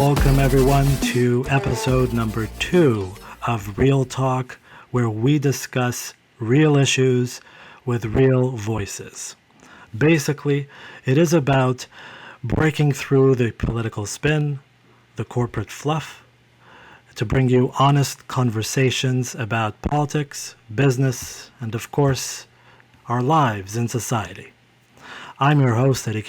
Welcome everyone to episode number 2 of Real Talk, where we discuss real issues with real voices. Basically, it is about breaking through the political spin, the corporate fluff, to bring you honest conversations about politics, business, and of course, our lives in society. I'm your host, Eddy,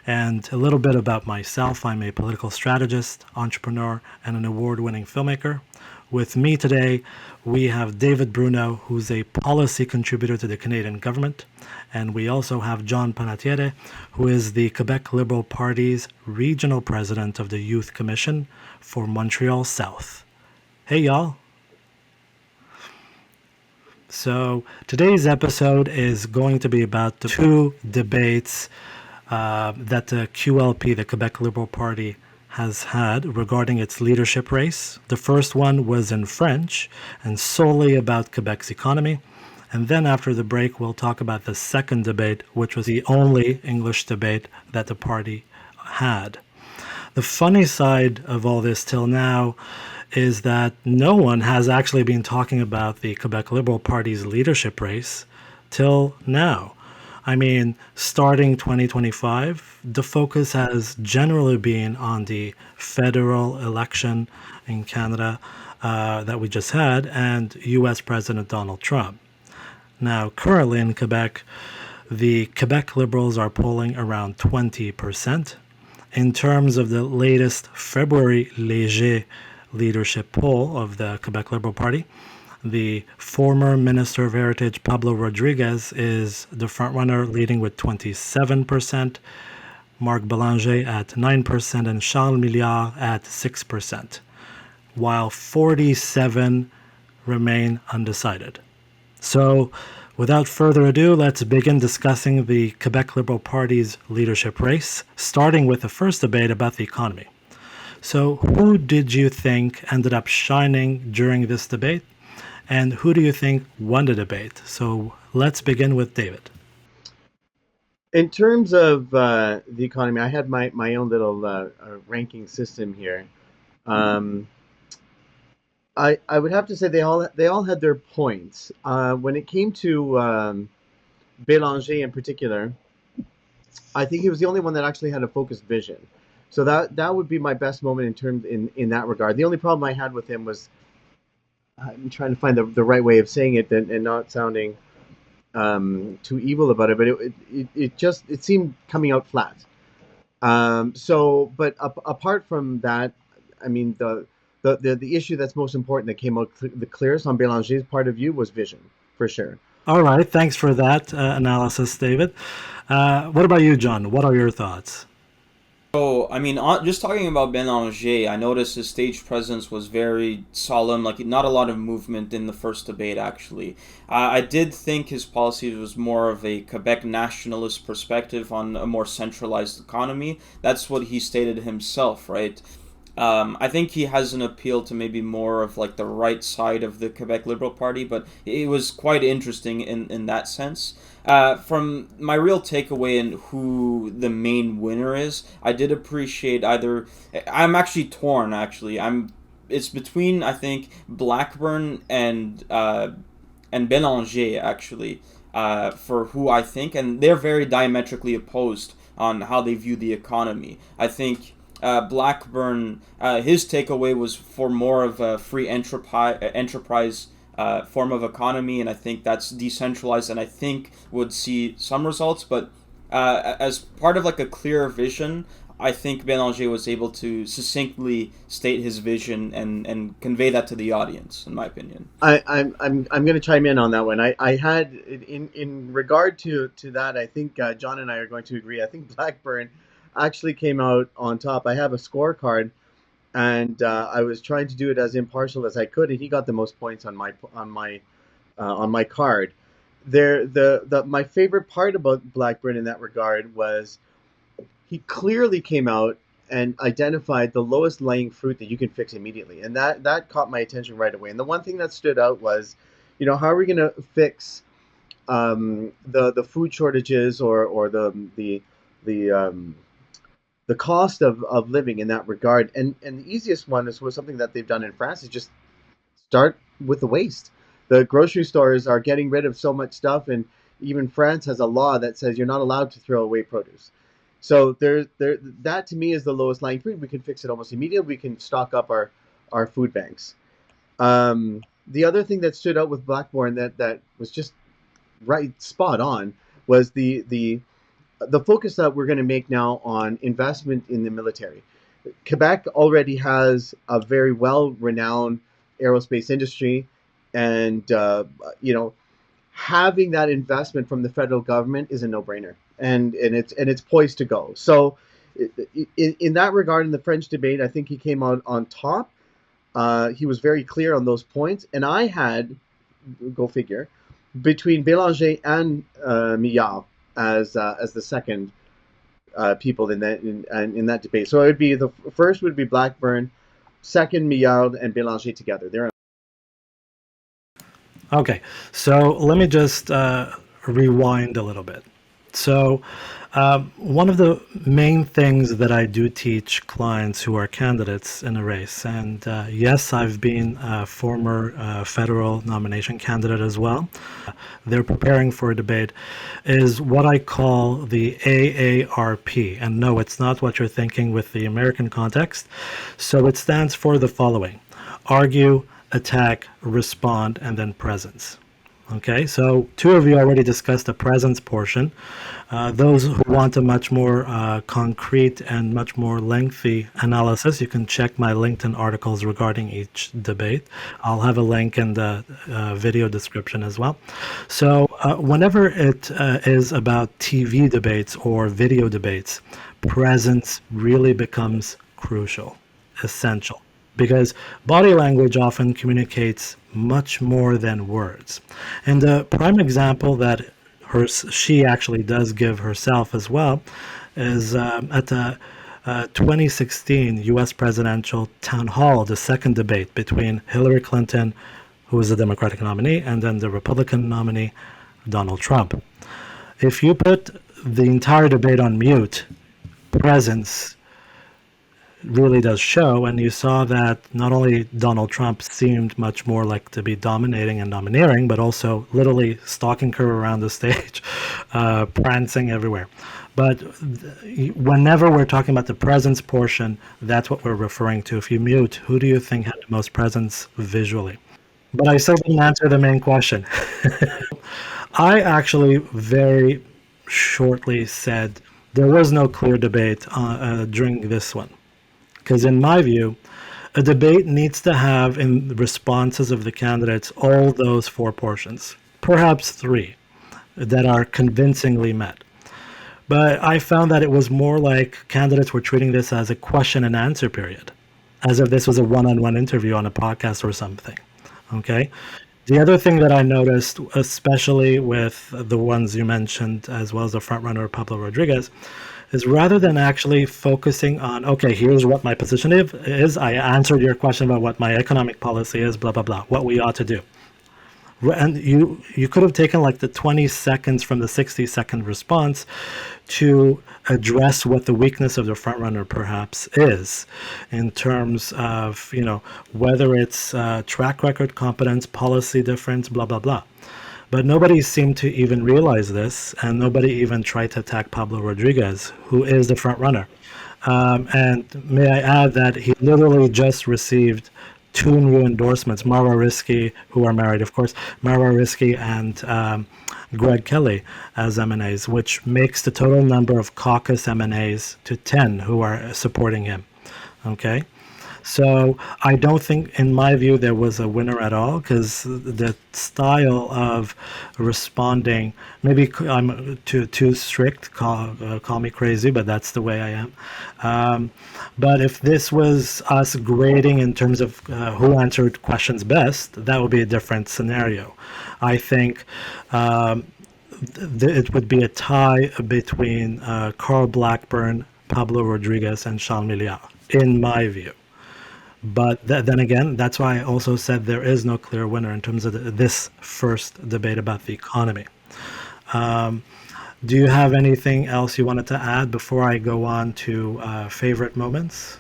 and a little bit about myself. I'm a political strategist, entrepreneur, and an award-winning filmmaker. With me today, we have David Bruno, who's a policy contributor to the Canadian government, and we also have John Panatiere, who is the Quebec Liberal Party's regional president of the Youth Commission for Montreal South. Hey, y'all. So today's episode is going to be about the 2 debates that the QLP, the Quebec Liberal Party, has had regarding its leadership race. The first one was in French and solely about Quebec's economy. And then after the break, we'll talk about the second debate, which was the only English debate that the party had. The funny side of all this till now is that no one has actually been talking about the Quebec Liberal Party's leadership race till now. I mean, starting 2025, the focus has generally been on the federal election in Canada that we just had and U.S. President Donald Trump. Now, currently in Quebec, the Quebec Liberals are polling around 20%. In terms of the latest February Léger leadership poll of the Quebec Liberal Party, the former Minister of Heritage, Pablo Rodriguez, is the frontrunner, leading with 27%, Marc Bélanger at 9%, and Charles Milliard at 6%, while 47 remain undecided. So, without further ado, let's begin discussing the Quebec Liberal Party's leadership race, starting with the first debate about the economy. So, who did you think ended up shining during this debate? And who do you think won the debate? So let's begin with David. In terms of the economy, I had my own little ranking system here. I would have to say they all had their points. When it came to Bélanger in particular, I think he was the only one that actually had a focused vision. So that would be my best moment in that regard. The only problem I had with him was I'm trying to find the right way of saying it and not sounding too evil about it, but it seemed coming out flat. But apart from that, I mean the issue that's most important that came out the clearest on Bélanger's part of view was vision, for sure. All right, thanks for that analysis, David. What about you, John? What are your thoughts? So, I mean, just talking about Bélanger, I noticed his stage presence was very solemn, like not a lot of movement in the first debate, actually. I did think his policy was more of a Quebec nationalist perspective on a more centralized economy. That's what he stated himself, right? I think he has an appeal to maybe more of like the right side of the Quebec Liberal Party, but it was quite interesting in that sense. From my real takeaway in who the main winner is, I did appreciate I'm actually torn, actually. It's between, I think, Blackburn and Bélanger, actually, for who I think, and they're very diametrically opposed on how they view the economy. I think Blackburn, his takeaway was for more of a free enterprise form of economy, and I think that's decentralized, and I think would see some results. But as part of like a clearer vision, I think Bélanger was able to succinctly state his vision and convey that to the audience, in my opinion. I'm going to chime in on that one. I had in regard to that, I think John and I are going to agree. I think Blackburn actually came out on top. I have a scorecard, and I was trying to do it as impartial as I could, and he got the most points on my card. My favorite part about Blackburn in that regard was he clearly came out and identified the lowest lying fruit that you can fix immediately, and that caught my attention right away. And the one thing that stood out was, how are we going to fix the food shortages or the the cost of living in that regard. And the easiest one was something that they've done in France is just start with the waste. The grocery stores are getting rid of so much stuff, and even France has a law that says you're not allowed to throw away produce. So that to me is the lowest lying fruit. We can fix it almost immediately. We can stock up our food banks. The other thing that stood out with Blackburn that was just right spot on was the focus that we're going to make now on investment in the military. Quebec already has a very well-renowned aerospace industry, and having that investment from the federal government is a no-brainer, and it's poised to go. So, in that regard, in the French debate, I think he came out on top. He was very clear on those points, and I had, go figure, between Bélanger and Millard as the second people in that debate. So it would be the first would be Blackburn, second Millard and Bélanger together. They're Okay, so let me just rewind a little bit. So, one of the main things that I do teach clients who are candidates in a race, and yes, I've been a former federal nomination candidate as well. They're preparing for a debate, is what I call the AARP. And no, it's not what you're thinking with the American context. So it stands for the following: argue, attack, respond, and then presence. Okay, so two of you already discussed the presence portion. Those who want a much more concrete and much more lengthy analysis, you can check my LinkedIn articles regarding each debate. I'll have a link in the video description as well. So whenever it is about TV debates or video debates, presence really becomes crucial, essential, because body language often communicates much more than words. And the prime example that she actually does give herself as well is at the 2016 U.S. presidential town hall, the second debate between Hillary Clinton, who is the Democratic nominee, and then the Republican nominee, Donald Trump. If you put the entire debate on mute, presence really does show, and you saw that not only Donald Trump seemed much more like to be dominating and domineering, but also literally stalking her around the stage, prancing everywhere. But whenever we're talking about the presence portion, that's what we're referring to. If you mute, who do you think had the most presence visually? But I still didn't answer the main question. I actually very shortly said there was no clear debate during this one. Because in my view, a debate needs to have in the responses of the candidates all those four portions, perhaps three, that are convincingly met. But I found that it was more like candidates were treating this as a question and answer period, as if this was a one-on-one interview on a podcast or something. Okay? The other thing that I noticed, especially with the ones you mentioned, as well as the frontrunner Pablo Rodriguez, is rather than actually focusing on, okay, here's what my position is, I answered your question about what my economic policy is, blah, blah, blah, what we ought to do. And you could have taken like the 20 seconds from the 60-second response to address what the weakness of the frontrunner perhaps is in terms of, whether it's track record, competence, policy difference, blah, blah, blah. But nobody seemed to even realize this, and nobody even tried to attack Pablo Rodriguez, who is the front runner. And may I add that he literally just received two new endorsements, Mara Risky, who are married, of course, Mara Risky and Greg Kelly as MNAs, which makes the total number of caucus MNAs to 10 who are supporting him. Okay? So I don't think, in my view, there was a winner at all, because the style of responding, maybe I'm too strict, call me crazy, but that's the way I am. But if this was us grading in terms of who answered questions best, that would be a different scenario. I think it would be a tie between Carl Blackburn, Pablo Rodriguez, and Charles Milliard, in my view. But then again, that's why I also said there is no clear winner in terms of this first debate about the economy. Do you have anything else you wanted to add before I go on to favorite moments?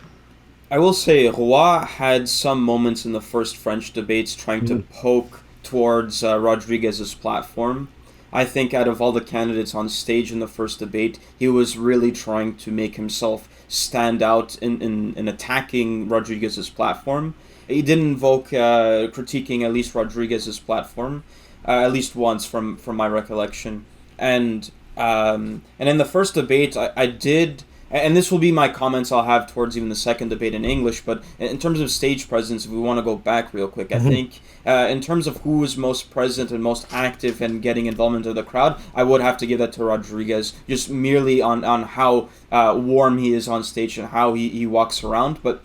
I will say Roy had some moments in the first French debates trying to Mm. poke towards Rodriguez's platform. I think out of all the candidates on stage in the first debate, he was really trying to make himself stand out in attacking Rodriguez's platform. He did invoke critiquing at least Rodriguez's platform, at least once from my recollection. And in the first debate, I did, and this will be my comments I'll have towards even the second debate in English. But in terms of stage presence, if we want to go back real quick, I Mhm. think in terms of who was most present and most active and getting involvement of the crowd, I would have to give that to Rodriguez, just merely on how warm he is on stage and how he walks around. But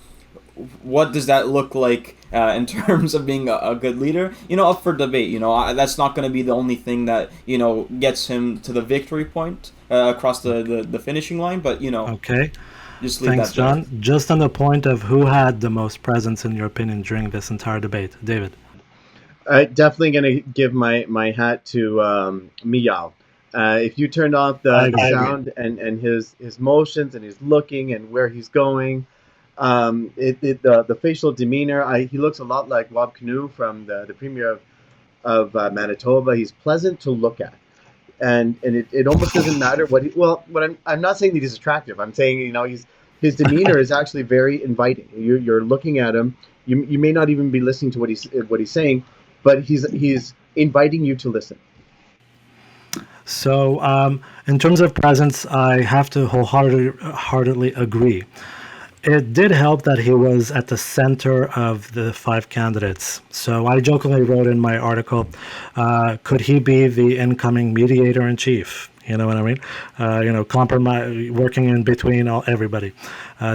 what does that look like in terms of being a good leader? Up for debate. That's not going to be the only thing that gets him to the victory point across the finishing line. But Okay. just leave Thanks, that there. John. Just on the point of who had the most presence, in your opinion, during this entire debate, David. I definitely going to give my hat to Miyao. If you turned off I the agree. sound and his motions and his looking and where he's going, the facial demeanor, he looks a lot like Rob Canoe from the premier of Manitoba. He's pleasant to look at, and it almost doesn't matter what I'm not saying that he's attractive. I'm saying his demeanor is actually very inviting. You're looking at him. You may not even be listening to what he's saying, but he's inviting you to listen. So, in terms of presence, I have to wholeheartedly agree. It did help that he was at the center of the five candidates. So I jokingly wrote in my article, could he be the incoming mediator in chief? You know what I mean? Compromise, working in between everybody,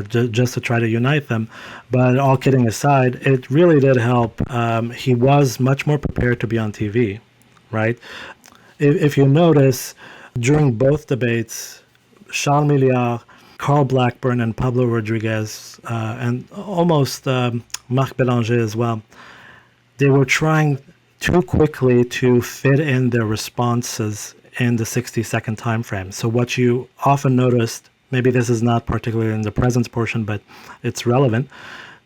just to try to unite them. But all kidding aside, it really did help. He was much more prepared to be on TV, right? If you notice, during both debates, Charles Milliard, Carl Blackburn, and Pablo Rodriguez, and almost Marc Bélanger as well, they were trying too quickly to fit in their responses in the 60-second time frame. So what you often noticed, maybe this is not particularly in the presence portion, but it's relevant,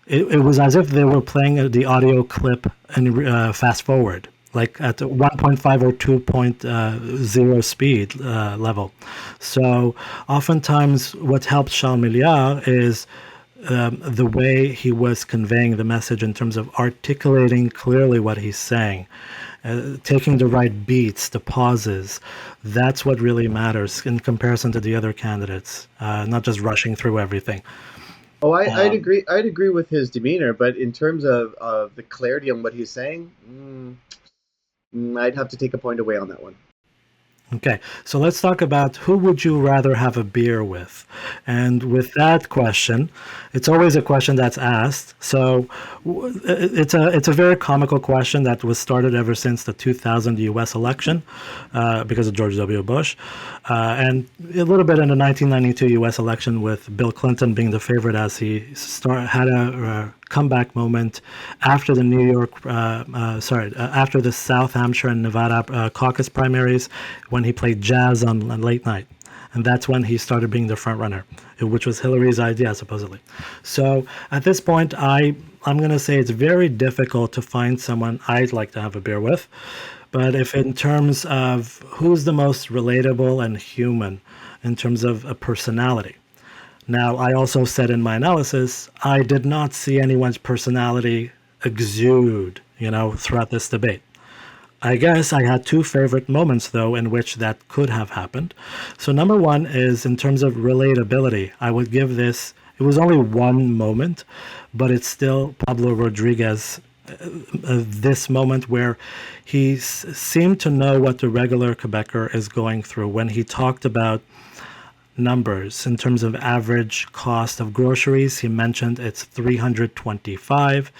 it was as if they were playing the audio clip and fast forward, like at 1.5 or 2.0 speed level. So oftentimes what helped Charles Milliard is the way he was conveying the message in terms of articulating clearly what he's saying, taking the right beats, the pauses. That's what really matters in comparison to the other candidates, not just rushing through everything. Oh, I'd Um, agree. I'd agree with his demeanor, but in terms of the clarity on what he's saying, I'd have to take a point away on that one. Okay, so let's talk about who would you rather have a beer with? And with that question, it's always a question that's asked. So it's a very comical question that was started ever since the 2000 U.S. election because of George W. Bush, and a little bit in the 1992 U.S. election with Bill Clinton being the favorite as he had a comeback moment after the after the South Hampshire and Nevada caucus primaries, when he played jazz on late night. And that's when he started being the front runner, which was Hillary's idea, supposedly. So at this point, I'm going to say it's very difficult to find someone I'd like to have a beer with. But if in terms of who's the most relatable and human in terms of a personality, now, I also said in my analysis, I did not see anyone's personality exude, throughout this debate. I guess I had two favorite moments, though, in which that could have happened. So, number one is in terms of relatability. I would give this, it was only one moment, but it's still Pablo Rodriguez. This moment where he seemed to know what the regular Quebecer is going through when he talked about numbers in terms of average cost of groceries. He mentioned it's 325.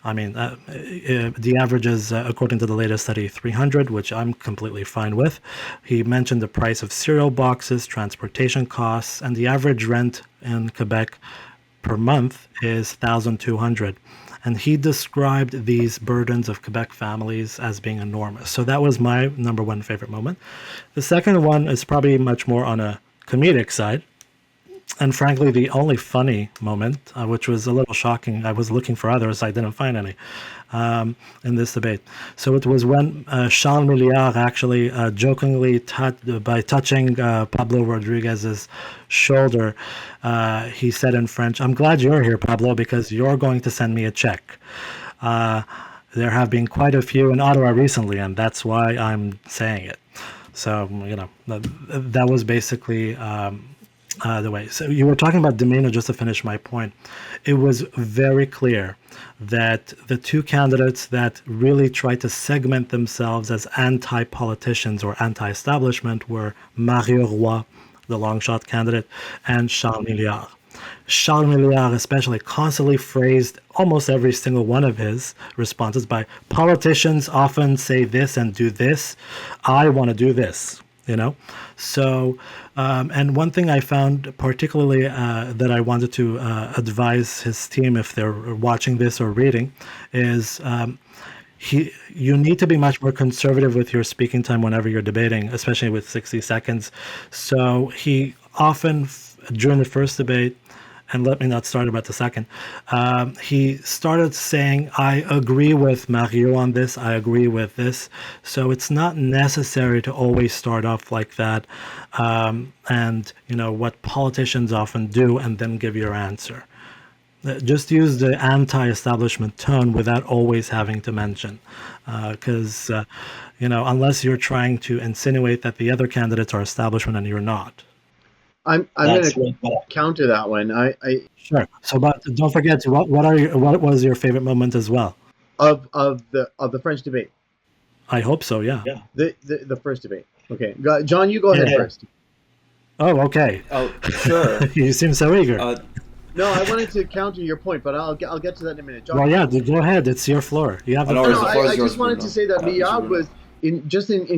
I mean, the average is, according to the latest study, 300, which I'm completely fine with. He mentioned the price of cereal boxes, transportation costs, and the average rent in Quebec per month is 1,200. and he described these burdens of Quebec families as being enormous. So that was my number one favorite moment. The second one is probably much more on a comedic side, and frankly, the only funny moment, which was a little shocking. I was looking for others, I didn't find any in this debate. So it was when Charles Milliard actually jokingly, by touching Pablo Rodriguez's shoulder, he said in French, "I'm glad you're here, Pablo, because you're going to send me a check." There have been quite a few in Ottawa recently, and that's why I'm saying it. So, that was basically the way. So you were talking about demeanor, just to finish my point. It was very clear that the two candidates that really tried to segment themselves as anti-politicians or anti-establishment were Mario Roy, the long shot candidate, and Charles Milliard. Charles Milliard especially constantly phrased almost every single one of his responses by, "Politicians often say this and do this. I want to do this." So and one thing I found particularly that I wanted to advise his team, if they're watching this or reading, is you need to be much more conservative with your speaking time whenever you're debating, especially with 60 seconds. So he often, during the first debate, and let me not start about the second, he started saying, "I agree with Mario on this, I agree with this." So it's not necessary to always start off like that, and what politicians often do, and then give your answer. Just use the anti-establishment tone without always having to mention, because unless you're trying to insinuate that the other candidates are establishment and you're not. I'm going to counter that one. I Sure. So, but don't forget, what was your favorite moment as well? Of the French debate. I hope so. Yeah. The first debate. Okay, John, you go ahead first. Oh, okay. Oh, sure. You seem so eager. No, I wanted to counter your point, but I'll get to that in a minute. John, well, yeah, go ahead. It's your floor. You have the floor. I just wanted to say that Milliard was in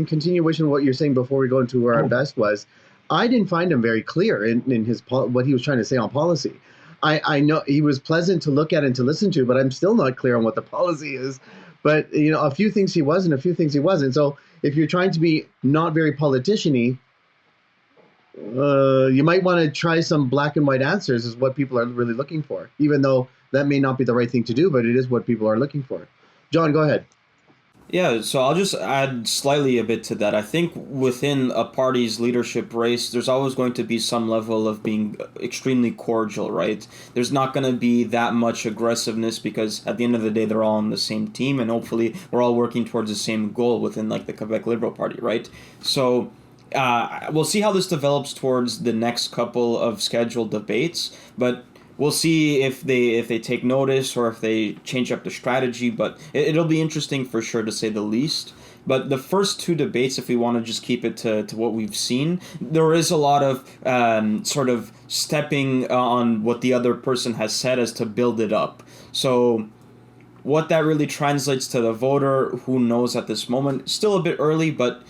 continuation of what you're saying before we go into where our best was. I didn't find him very clear in his what he was trying to say on policy. I know he was pleasant to look at and to listen to, but I'm still not clear on what the policy is. But a few things he was and a few things he wasn't. So if you're trying to be not very politician-y, you might want to try some black and white answers, is what people are really looking for, even though that may not be the right thing to do, but it is what people are looking for. John, go ahead. Yeah, so I'll just add slightly a bit to that. I think within a party's leadership race, there's always going to be some level of being extremely cordial, right? There's not going to be that much aggressiveness because at the end of the day, they're all on the same team, and hopefully we're all working towards the same goal within the Quebec Liberal Party, right? So we'll see how this develops towards the next couple of scheduled debates, but we'll see if they take notice or if they change up the strategy, but it'll be interesting for sure, to say the least. But the first two debates, if we want to just keep it to what we've seen, there is a lot of sort of stepping on what the other person has said as to build it up. So what that really translates to the voter, who knows at this moment. Still a bit early, but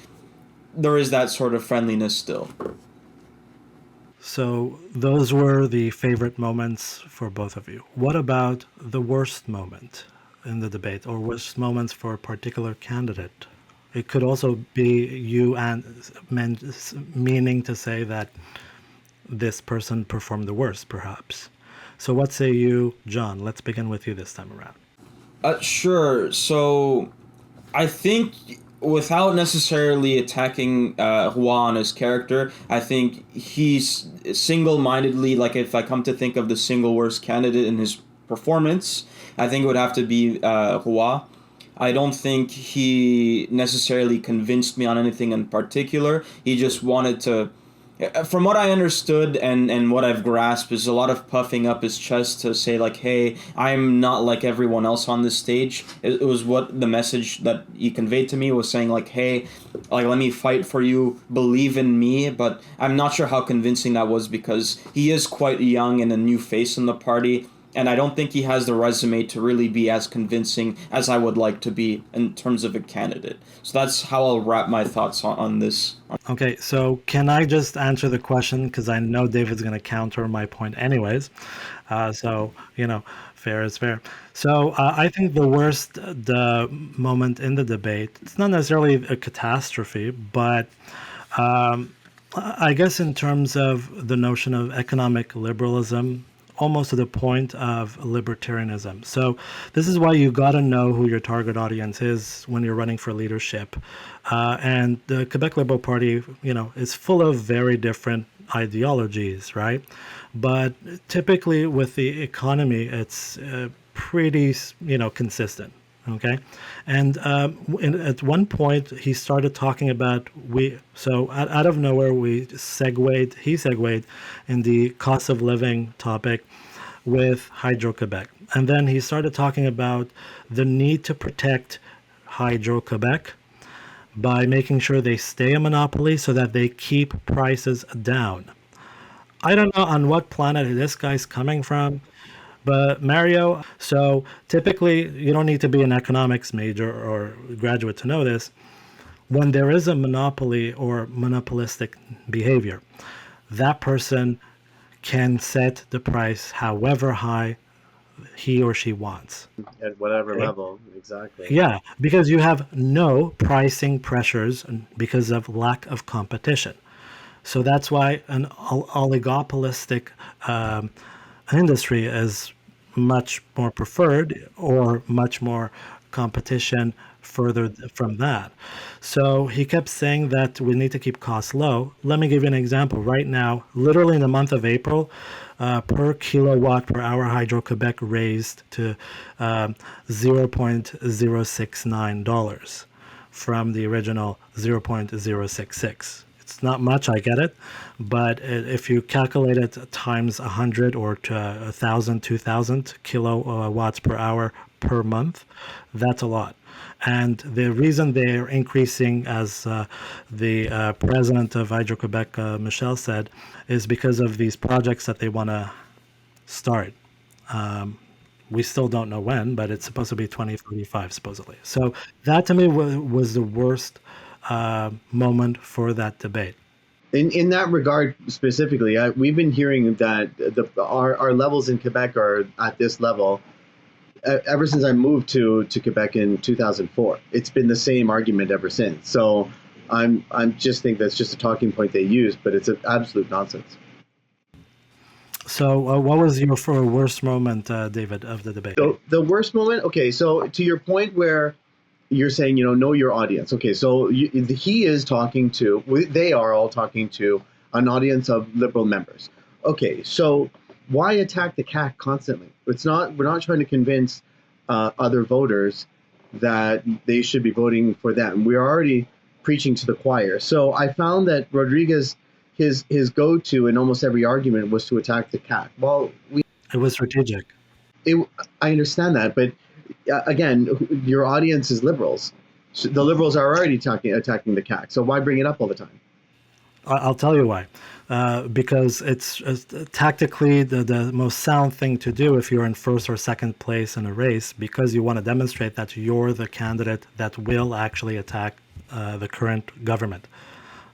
there is that sort of friendliness still. So those were the favorite moments for both of you. What about the worst moment in the debate, or worst moments for a particular candidate? It could also be you and meaning to say that this person performed the worst, perhaps. So what say you, John? Let's begin with you this time around. Sure. So I think, without necessarily attacking Roy and his character, I think he's single-mindedly, if I come to think of the single worst candidate in his performance, I think it would have to be Roy. I don't think he necessarily convinced me on anything in particular. He just wanted to, from what I understood and what I've grasped, is a lot of puffing up his chest to say, hey, I'm not like everyone else on this stage. It was what the message that he conveyed to me was, saying hey, let me fight for you, believe in me. But I'm not sure how convincing that was, because he is quite young and a new face in the party. and I don't think he has the resume to really be as convincing as I would like to be in terms of a candidate. So that's how I'll wrap my thoughts on this. Okay, so can I just answer the question? Because I know David's going to counter my point anyways. So, fair is fair. So I think the moment in the debate, it's not necessarily a catastrophe, but I guess in terms of the notion of economic liberalism, almost to the point of libertarianism. So this is why you got to know who your target audience is when you're running for leadership. And the Quebec Liberal Party, is full of very different ideologies, right? But typically with the economy, it's pretty, consistent. Okay, and at one point he started talking about out of nowhere he segued in the cost of living topic with Hydro-Quebec, and then he started talking about the need to protect Hydro-Quebec by making sure they stay a monopoly so that they keep prices down. I don't know on what planet this guy's coming from. But Mario, so typically you don't need to be an economics major or graduate to know this. When there is a monopoly or monopolistic behavior, that person can set the price however high he or she wants. At whatever level, exactly. Yeah, because you have no pricing pressures because of lack of competition. So that's why an oligopolistic industry is much more preferred, or much more competition further from that. So he kept saying that we need to keep costs low. Let me give you an example. Right now, literally in the month of April, per kilowatt per hour, Hydro-Quebec raised to $0.069 from the original $0.066. It's not much, I get it, but if you calculate it times 100 or to 1,000, 2,000 kilowatts per hour per month, that's a lot. And the reason they're increasing, as the president of Hydro-Quebec, Michel, said, is because of these projects that they want to start. We still don't know when, but it's supposed to be 2035, supposedly. So that to me was the worst moment for that debate. In that regard specifically, we've been hearing that our levels in Quebec are at this level ever since I moved to Quebec in 2004. It's been the same argument ever since. So I'm just think that's just a talking point they use, but it's an absolute nonsense. So what was your worst moment, David, of the debate? So the worst moment, okay, so to your point where you're saying, know your audience. Okay, so he is talking to, they are all talking to an audience of Liberal members. Okay, so why attack the CAC constantly? We're not trying to convince other voters that they should be voting for them. We're already preaching to the choir. So I found that Rodriguez, his go-to in almost every argument was to attack the CAC. Well, it was strategic. I understand that, but again, your audience is Liberals. So the Liberals are already attacking the CAC. So why bring it up all the time? I'll tell you why. Because it's tactically the most sound thing to do if you're in first or second place in a race, because you want to demonstrate that you're the candidate that will actually attack the current government.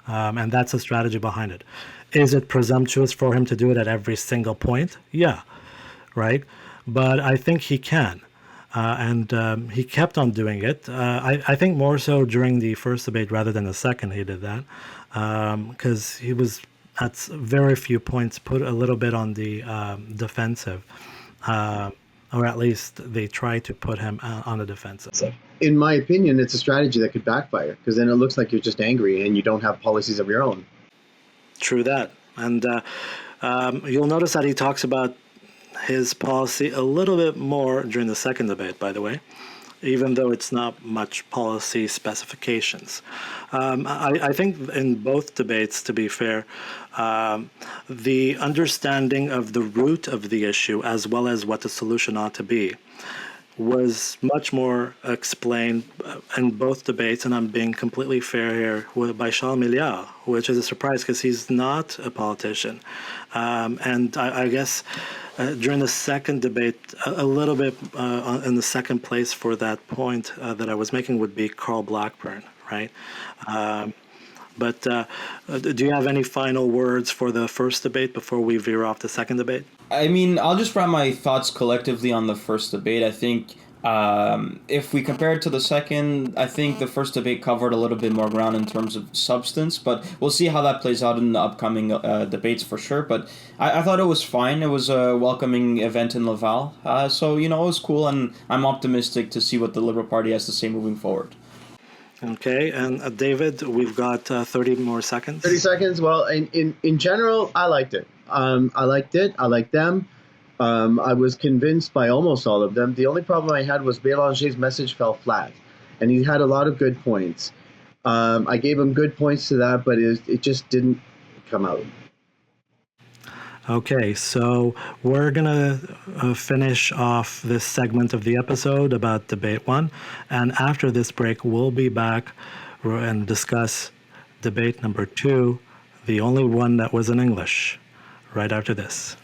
And that's the strategy behind it. Is it presumptuous for him to do it at every single point? Yeah, right? But I think he can. And he kept on doing it. I think more so during the first debate rather than the second he did that, because he was at very few points put a little bit on the defensive, or at least they tried to put him on the defensive. In my opinion, it's a strategy that could backfire, because then it looks like you're just angry and you don't have policies of your own. True that. And you'll notice that he talks about his policy a little bit more during the second debate, by the way, even though it's not much policy specifications. I think in both debates, to be fair, the understanding of the root of the issue as well as what the solution ought to be was much more explained in both debates, and I'm being completely fair here, by Charles Milliard, which is a surprise because he's not a politician. And I guess during the second debate, a little bit in the second place for that point that I was making would be Carl Blackburn, right? But do you have any final words for the first debate before we veer off the second debate? I mean, I'll just wrap my thoughts collectively on the first debate. I think if we compare it to the second, I think the first debate covered a little bit more ground in terms of substance, but we'll see how that plays out in the upcoming debates for sure. But I thought it was fine. It was a welcoming event in Laval. So, it was cool, and I'm optimistic to see what the Liberal Party has to say moving forward. Okay, and David, we've got 30 more seconds. 30 seconds. Well, in general, I liked it. I liked it. I liked them. I was convinced by almost all of them. The only problem I had was Bélanger's message fell flat, and he had a lot of good points. I gave him good points to that, but it just didn't come out. Okay, so we're going to finish off this segment of the episode about debate one. And after this break, we'll be back and discuss debate number two, the only one that was in English, right after this.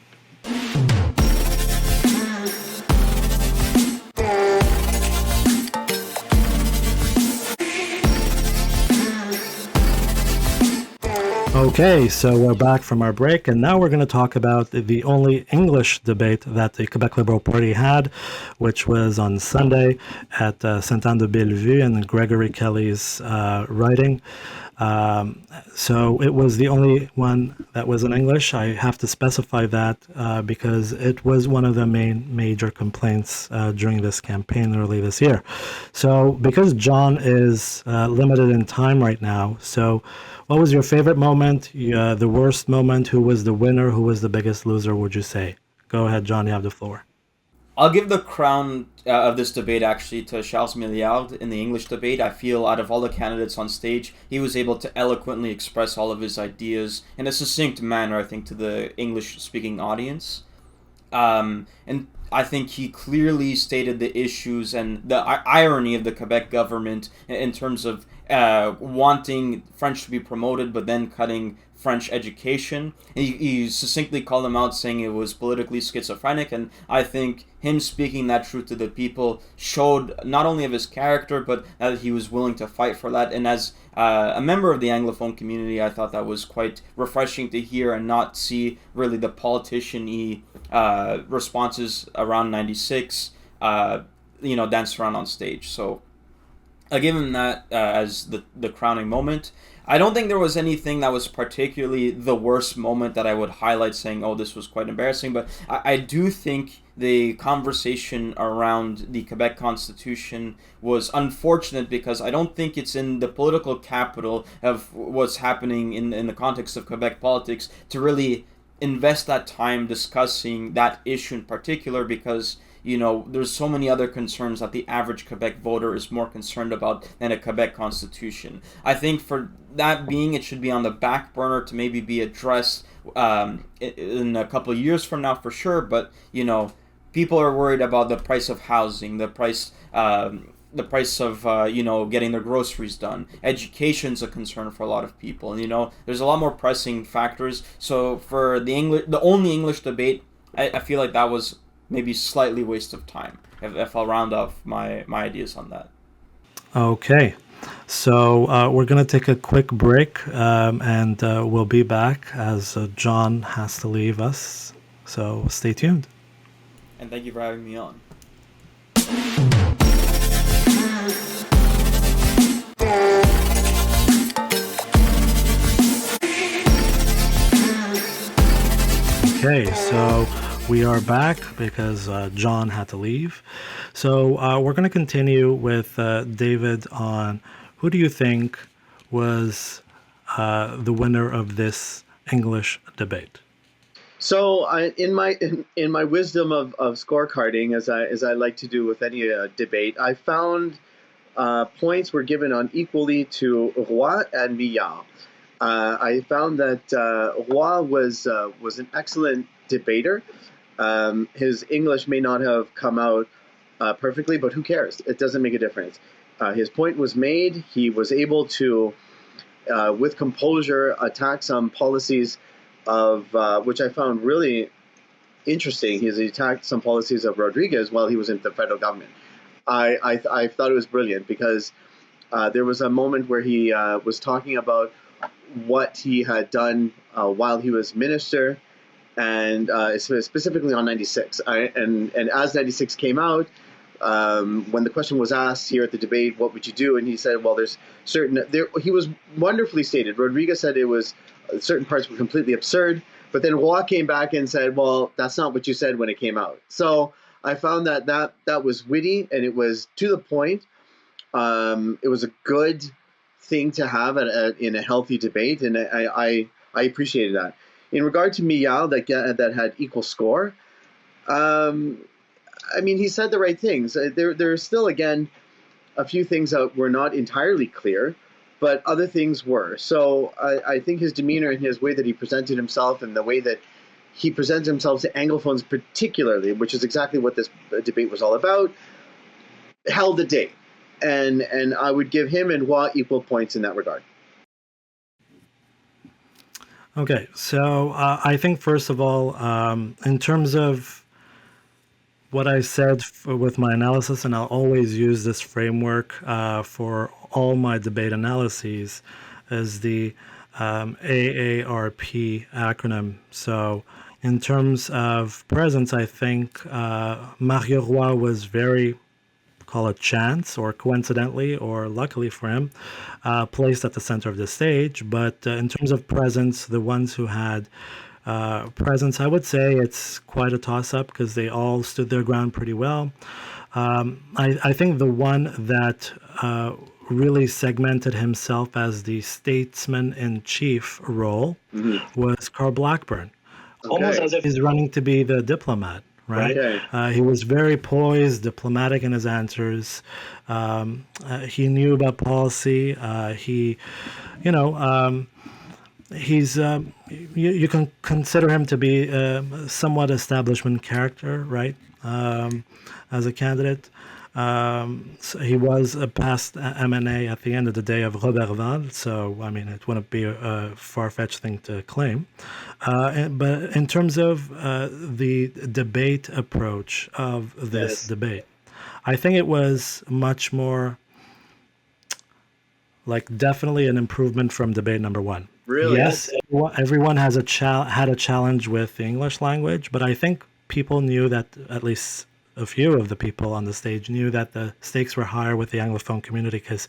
Okay, so we're back from our break, and now we're going to talk about the only English debate that the Quebec Liberal Party had, which was on Sunday at Sainte-Anne-de-Bellevue and Gregory Kelly's writing. So it was the only one that was in English. I have to specify that because it was one of the major complaints during this campaign early this year. So because John is limited in time right now, so what was your favorite moment, the worst moment? Who was the winner? Who was the biggest loser, would you say? Go ahead, John, you have the floor. I'll give the crown of this debate actually to Charles Milliard in the English debate. I feel out of all the candidates on stage, he was able to eloquently express all of his ideas in a succinct manner, I think, to the English-speaking audience. And I think he clearly stated the issues and the irony of the Quebec government in terms of wanting French to be promoted, but then cutting French education. He succinctly called them out, saying it was politically schizophrenic, and I think him speaking that truth to the people showed not only of his character, but that he was willing to fight for that. And as a member of the anglophone community, I thought that was quite refreshing to hear and not see really the politician-y responses around 96, danced around on stage. So I give him that as the crowning moment. I don't think there was anything that was particularly the worst moment that I would highlight saying, oh, this was quite embarrassing. But I do think the conversation around the Quebec Constitution was unfortunate because I don't think it's in the political capital of what's happening in the context of Quebec politics to really invest that time discussing that issue in particular because there's so many other concerns that the average Quebec voter is more concerned about than a Quebec Constitution. I think for that being, it should be on the back burner to maybe be addressed in a couple of years from now for sure. But, people are worried about the price of housing, the price of getting their groceries done. Education's a concern for a lot of people. And, there's a lot more pressing factors. So for the only English debate, I feel like that was maybe slightly waste of time, if I'll round off my ideas on that. Okay, so we're going to take a quick break, and we'll be back as John has to leave us. So stay tuned. And thank you for having me on. Okay, so we are back because John had to leave. So we're going to continue with David on who do you think was the winner of this English debate? So in my wisdom of scorecarding, as I like to do with any debate, I found points were given on equally to Roy and Millard. I found that Roy was an excellent debater. His English may not have come out perfectly, but who cares? It doesn't make a difference. His point was made. He was able to, with composure, attack some policies of which I found really interesting. He attacked some policies of Rodriguez while he was in the federal government. I thought it was brilliant because there was a moment where he was talking about what he had done while he was minister, and specifically on 96. And as 96 came out, when the question was asked here at the debate, what would you do? And he said, well, there's certain, he was wonderfully stated. Rodriguez said it was, certain parts were completely absurd, but then Roy came back and said, well, that's not what you said when it came out. So I found that was witty, and it was to the point. It was a good thing to have in a healthy debate, and I appreciated that. In regard to Millard, that had equal score, I mean, he said the right things. There are still, again, a few things that were not entirely clear, but other things were. So I think his demeanor and his way that he presented himself and the way that he presented himself to Anglophones particularly, which is exactly what this debate was all about, held the day. And I would give him and Roy equal points in that regard. Okay, so I think, first of all, in terms of what I said with my analysis, and I'll always use this framework for all my debate analyses, is the AARP acronym. So in terms of presence, I think Mario Roy was very, call it chance or coincidentally or luckily for him, placed at the center of the stage. But in terms of presence, the ones who had presence, I would say it's quite a toss-up because they all stood their ground pretty well. I think the one that really segmented himself as the statesman-in-chief role was Carl Blackburn. Okay. Almost as if he's running to be the diplomat. Right. Okay. He was very poised, diplomatic in his answers. He knew about policy. He's you can consider him to be a somewhat establishment character, right? As a candidate. So he was a past MNA at the end of the day of Roberval, so I mean it wouldn't be a far-fetched thing to claim. But in terms of the debate approach of this debate, I think it was much more like definitely an improvement from debate number one. Really? Yes, everyone has had a challenge with the English language, but I think people knew that, at least a few of the people on the stage knew that the stakes were higher with the Anglophone community because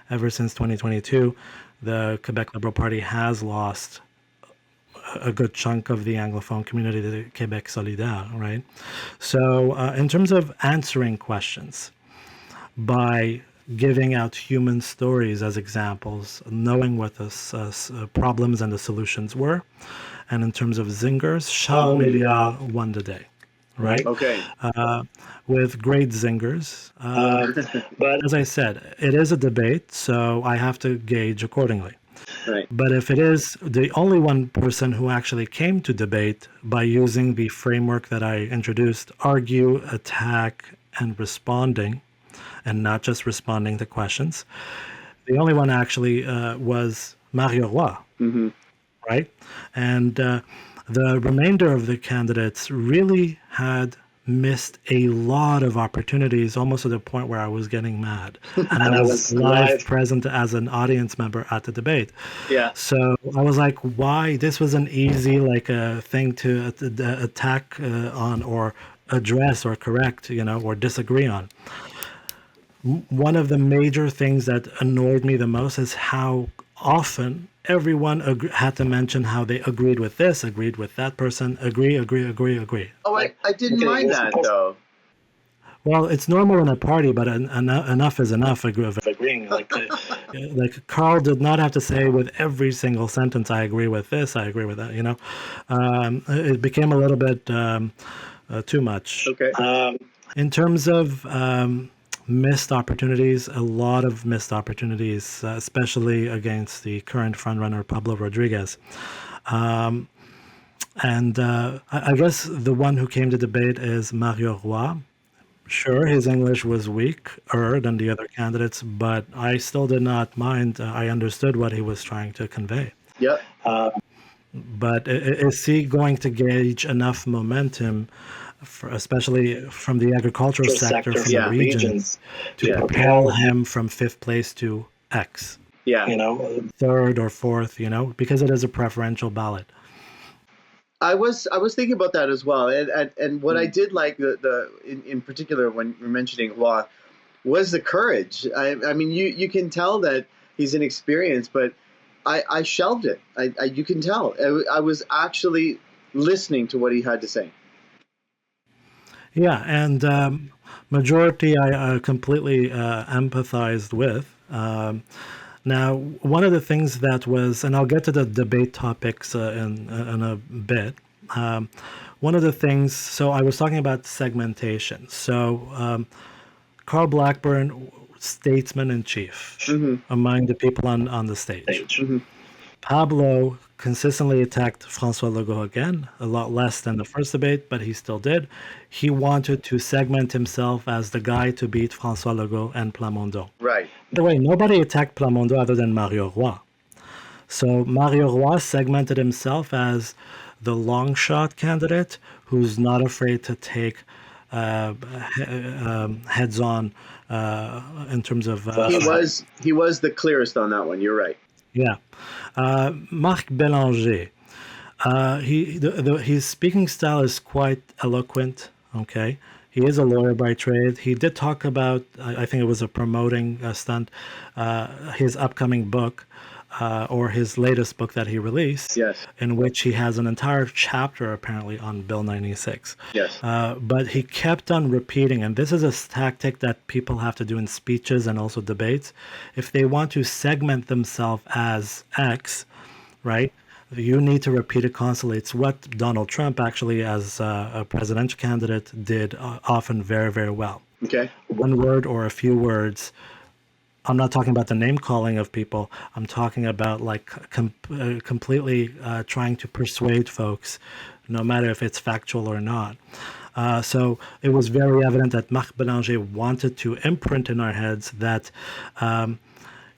ever since 2022, the Quebec Liberal Party has lost a good chunk of the Anglophone community to Quebec Solidaire, right? So in terms of answering questions, by giving out human stories as examples, knowing what the problems and the solutions were, and in terms of zingers, Charles Milliard won the day. Right? Okay. With great zingers. But as I said, it is a debate, so I have to gauge accordingly. Right. But if it is the only one person who actually came to debate by using the framework that I introduced, argue, attack, and responding, and not just responding to questions, the only one actually was Mario Roy. Mm-hmm. Right? And the remainder of the candidates really had missed a lot of opportunities, almost to the point where I was getting mad. And I was live present as an audience member at the debate. Yeah. So I was like, why? This was an easy thing to attack on or address or correct, or disagree on. One of the major things that annoyed me the most is how often everyone had to mention how they agreed with this, agreed with that person, agree. Oh, I didn't mind that, though. Well, it's normal in a party, but enough is enough of agreeing. Like Carl did not have to say with every single sentence, I agree with this, I agree with that, It became a little bit too much. Okay. In terms of missed opportunities, a lot of missed opportunities, especially against the current frontrunner Pablo Rodriguez. And I guess the one who came to debate is Mario Roy. Sure, his English was weaker than the other candidates, but I still did not mind. I understood what he was trying to convey. Yep. But is he going to gauge enough momentum, especially from the agricultural sector, from the regions, to propel him from fifth place to X, Yeah. third or fourth, because it is a preferential ballot? I was thinking about that as well, and what I did like in particular when you're mentioning Roy was the courage. I mean, you can tell that he's inexperienced, but I shelved it. You can tell. I was actually listening to what he had to say. Yeah, and majority I completely empathized with. Now, one of the things that was, and I'll get to the debate topics in a bit. One of the things, so I was talking about segmentation. So Carl Blackburn, statesman in chief among the people on the stage. Pablo consistently attacked François Legault again, a lot less than the first debate, but he still did. He wanted to segment himself as the guy to beat François Legault and Plamondon. Right. By the way, nobody attacked Plamondon other than Mario Roy. So Mario Roy segmented himself as the long shot candidate who's not afraid to take heads on in terms of. He was the clearest on that one. You're right. Yeah. Marc Bélanger, his speaking style is quite eloquent, okay? He is a lawyer by trade. He did talk about, I think it was a promoting stunt, his upcoming book, or his latest book that he released, Yes. in which he has an entire chapter apparently on Bill 96. Yes. But he kept on repeating, and this is a tactic that people have to do in speeches and also debates. If they want to segment themselves as X, right, you need to repeat it constantly. It's what Donald Trump actually, as a presidential candidate, did often very, very well. Okay. One word or a few words. I'm not talking about the name calling of people. I'm talking about like completely trying to persuade folks, no matter if it's factual or not. So it was very evident that Marc Bélanger wanted to imprint in our heads that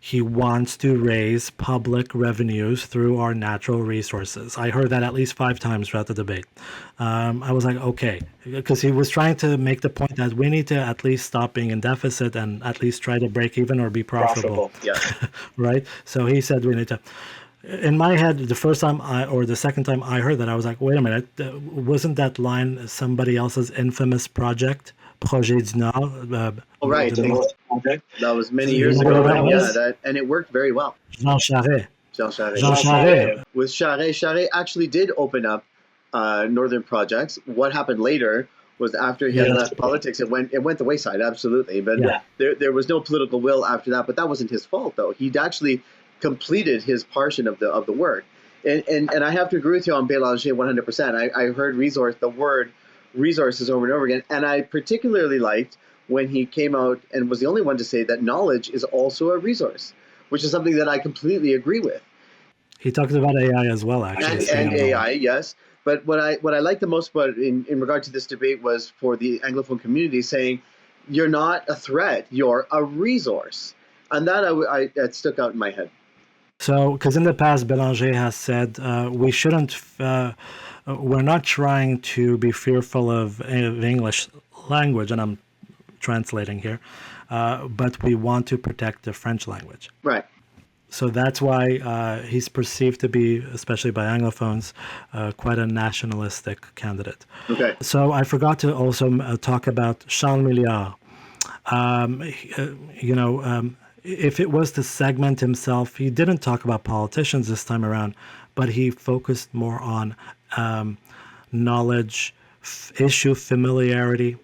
he wants to raise public revenues through our natural resources. I heard that at least 5 times throughout the debate. I was like, okay, because he was trying to make the point that we need to at least stop being in deficit and at least try to break even or be profitable. Yeah. Right? So he said we need to. In my head, the first time or the second time I heard that, I was like, wait a minute, wasn't that line somebody else's infamous project? Projet du Nord. Right. Okay. That was many So years you know ago. what that was? And it worked very well. Jean Charest. Jean Charest. Jean Charest. With Charest actually did open up northern projects. What happened later was after he had left politics, it went the wayside, absolutely. But there was no political will after that. But that wasn't his fault, though. He'd actually completed his portion of the work. And I have to agree with you on Bélanger 100%. I heard the word resources over and over again. And I particularly liked when he came out and was the only one to say that knowledge is also a resource, which is something that I completely agree with. He talked about AI as well, actually. And AI, yes. But what I liked the most about in regard to this debate was for the Anglophone community saying, you're not a threat, you're a resource. And that that stuck out in my head. So, because in the past, Bélanger has said we shouldn't, we're not trying to be fearful of the English language, and I'm translating here, but we want to protect the French language. Right. So that's why he's perceived to be, especially by Anglophones, quite a nationalistic candidate. Okay. So I forgot to also talk about Charles Milliard. If it was to segment himself, he didn't talk about politicians this time around, but he focused more on knowledge, issue familiarity,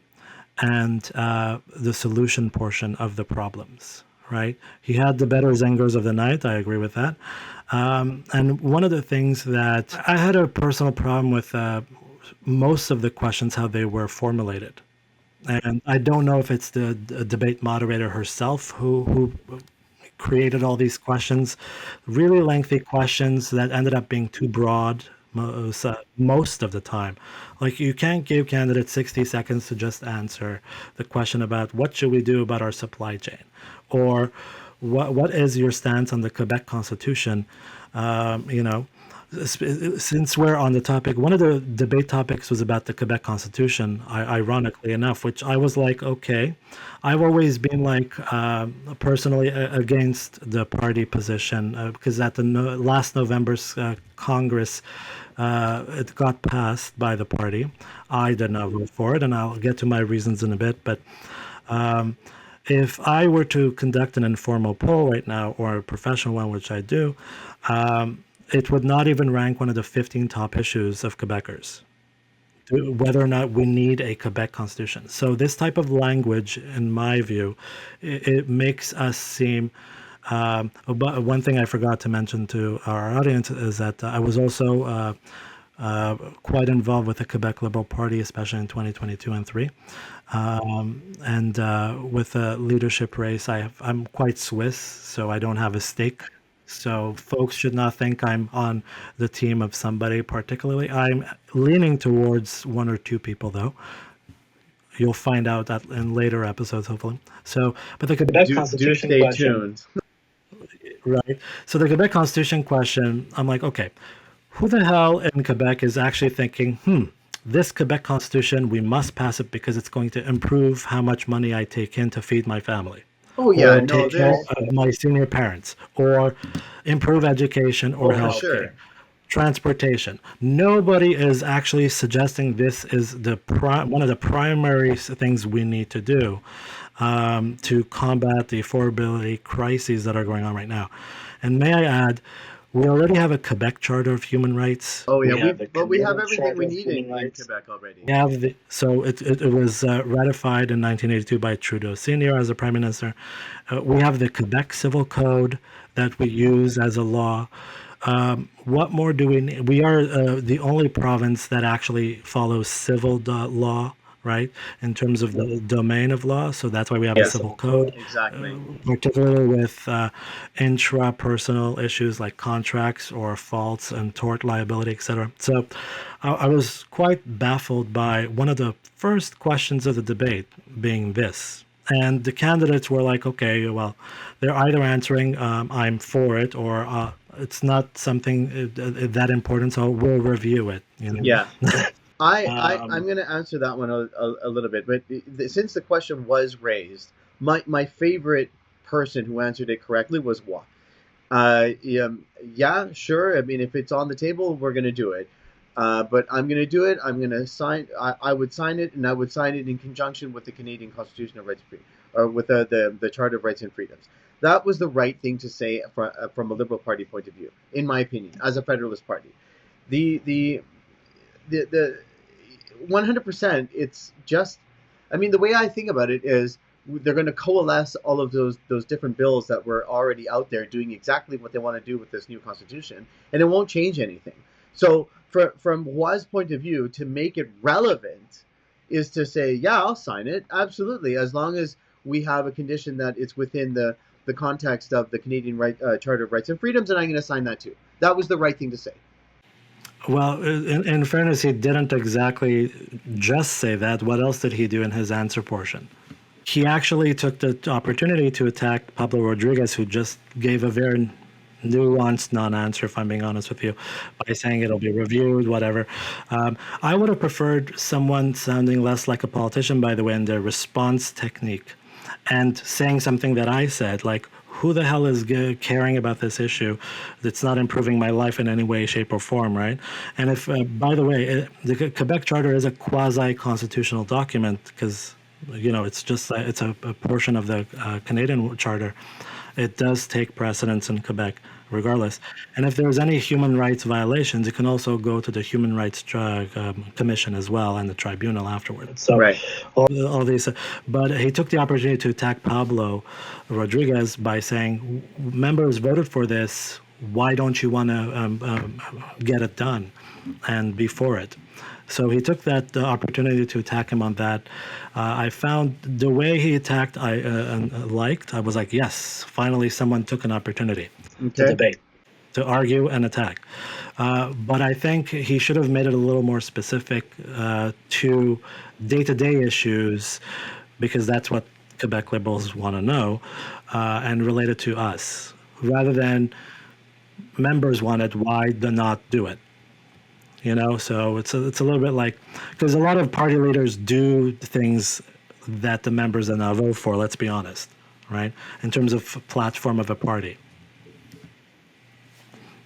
and the solution portion of the problems, right? He had the better zingers of the night. I agree with that. And one of the things that I had a personal problem with most of the questions, how they were formulated. And I don't know if it's the debate moderator herself who created all these questions, really lengthy questions that ended up being too broad, most of the time. Like, you can't give candidates 60 seconds to just answer the question about what should we do about our supply chain, or what is your stance on the Quebec Constitution. You know, since we're on the topic, one of the debate topics was about the Quebec Constitution, ironically enough, which I was like, okay, I've always been like personally against the party position, because at the last November's Congress, it got passed by the party. I did not vote for it, and I'll get to my reasons in a bit, but if I were to conduct an informal poll right now, or a professional one, which I do, it would not even rank one of the 15 top issues of Quebecers, whether or not we need a Quebec Constitution. So this type of language, in my view, it makes us seem. But one thing I forgot to mention to our audience is that I was also quite involved with the Quebec Liberal Party, especially in 2022 and 3. And with the leadership race, I'm quite Swiss, so I don't have a stake. So folks should not think I'm on the team of somebody particularly. I'm leaning towards one or two people, though. You'll find out that in later episodes, hopefully. So, but the Quebec Constitution stay question, tuned. right? So the Quebec Constitution question, I'm like, okay, who the hell in Quebec is actually thinking, this Quebec Constitution, we must pass it because it's going to improve how much money I take in to feed my family, Oh yeah, or no, take care there's of my senior parents, or improve education or for healthcare, sure. transportation. Nobody is actually suggesting this is the one of the primary things we need to do to combat the affordability crises that are going on right now. And may I add, we already have a Quebec Charter of Human Rights. Oh yeah, We have the we have Canadian everything Charter we of need Human in Rights. Quebec already. We have so it was ratified in 1982 by Trudeau Senior as the Prime Minister. We have the Quebec Civil Code that we use as a law. What more do we need? We are the only province that actually follows civil law, right, in terms of the domain of law. So that's why we have a civil code, Exactly. particularly with intrapersonal issues like contracts or faults and tort liability, etc. So I was quite baffled by one of the first questions of the debate being this. And the candidates were like, okay, well, they're either answering, I'm for it, or it's not something that important, so we'll review it. You know? Yeah. I'm going to answer that one a little bit, but since the question was raised, my favorite person who answered it correctly was Wa. Yeah, sure. I mean, if it's on the table, we're going to do it. But I'm going to do it. I'm going to sign. I would sign it, and I would sign it in conjunction with the Canadian Constitution of Rights and Freedoms, or with the Charter of Rights and Freedoms. That was the right thing to say from a Liberal Party point of view, in my opinion, as a Federalist Party. The 100%. It's just, I mean, the way I think about it is they're going to coalesce all of those different bills that were already out there doing exactly what they want to do with this new constitution, and it won't change anything. So from Hua's point of view, to make it relevant is to say, yeah, I'll sign it, absolutely, as long as we have a condition that it's within the context of the Canadian Charter of Rights and Freedoms, and I'm going to sign that too. That was the right thing to say. Well, in fairness, he didn't exactly just say that. What else did he do in his answer portion? He actually took the opportunity to attack Pablo Rodriguez, who just gave a very nuanced non-answer, if I'm being honest with you, by saying it'll be reviewed, whatever. I would have preferred someone sounding less like a politician, by the way, in their response technique, and saying something that I said, like, who the hell is caring about this issue? It's not improving my life in any way, shape, or form, right? And if, by the way, the Quebec Charter is a quasi-constitutional document because, you know, it's just it's a portion of the Canadian Charter. It does take precedence in Quebec, regardless. And if there's any human rights violations, it can also go to the Human Rights Commission as well, and the tribunal afterwards. So Right. all these, but he took the opportunity to attack Pablo Rodriguez by saying, members voted for this, why don't you want to get it done and be for it? So he took that opportunity to attack him on that. I found the way he attacked, I liked. I was like, yes, finally someone took an opportunity to debate. to argue and attack. But I think he should have made it a little more specific to day-to-day issues, because that's what Quebec Liberals want to know, and related to us, rather than members wanted, why do not do it? So it's a little bit like, because a lot of party leaders do things that the members then vote for, let's be honest, right? In terms of platform of a party.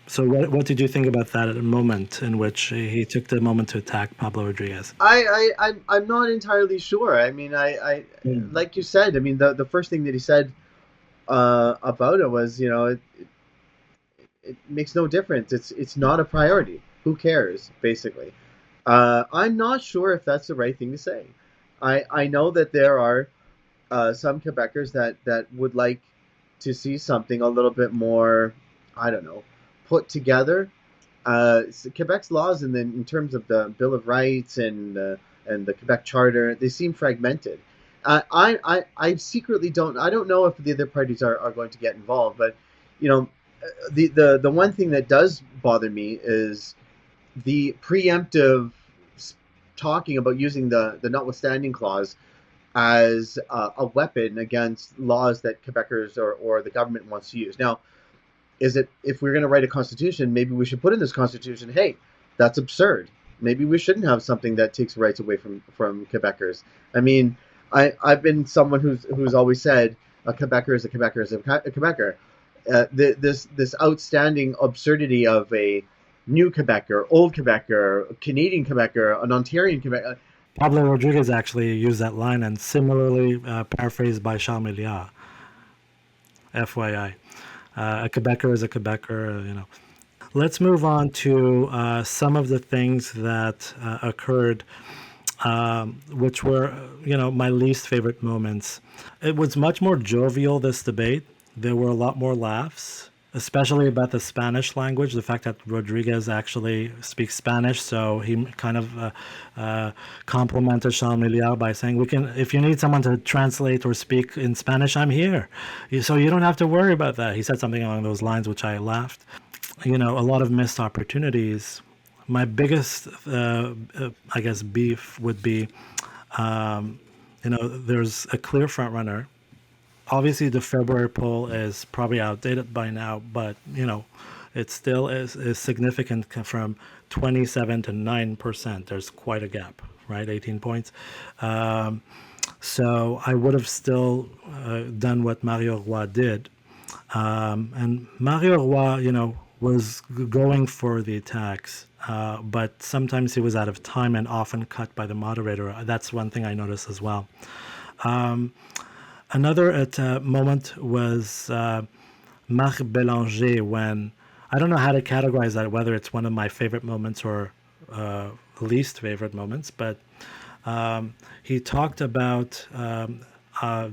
So what did you think about that moment in which he took the moment to attack Pablo Rodriguez? I'm not entirely sure. I mean, I like you said, I mean, the first thing that he said about it was, it makes no difference. It's not a priority. Who cares, basically? I'm not sure if that's the right thing to say. I know that there are some Quebecers that would like to see something a little bit more, I don't know, put together. Quebec's laws, and then in terms of the Bill of Rights and the Quebec Charter, they seem fragmented. I secretly don't know if the other parties are going to get involved, but the one thing that does bother me is the preemptive talking about using the notwithstanding clause as a weapon against laws that Quebecers or the government wants to use. Now, if we're going to write a constitution, maybe we should put in this constitution, hey, that's absurd. Maybe we shouldn't have something that takes rights away from Quebecers. I mean, I've been someone who's always said a Quebecer is a Quebecer is a Quebecer. This outstanding absurdity of a new Quebecer, old Quebecer, Canadian Quebecer, an Ontarian Quebecer. Pablo Rodriguez actually used that line, and similarly paraphrased by Charles Milliard. FYI. A Quebecer is a Quebecer, Let's move on to some of the things that occurred, which were, my least favorite moments. It was much more jovial, this debate. There were a lot more laughs, especially about the Spanish language, the fact that Rodriguez actually speaks Spanish. So he kind of complimented Charles Milliard by saying, if you need someone to translate or speak in Spanish, I'm here. So you don't have to worry about that. He said something along those lines, which I laughed. A lot of missed opportunities. My biggest, I guess, beef would be, there's a clear front runner. Obviously, the February poll is probably outdated by now, but it still is significant from 27 to 9%. There's quite a gap, right? 18 points. So I would have still done what Mario Roy did, and Mario Roy, was going for the attacks, but sometimes he was out of time and often cut by the moderator. That's one thing I noticed as well. Another moment was Marc Bélanger, when, I don't know how to categorize that, whether it's one of my favorite moments or least favorite moments, but he talked about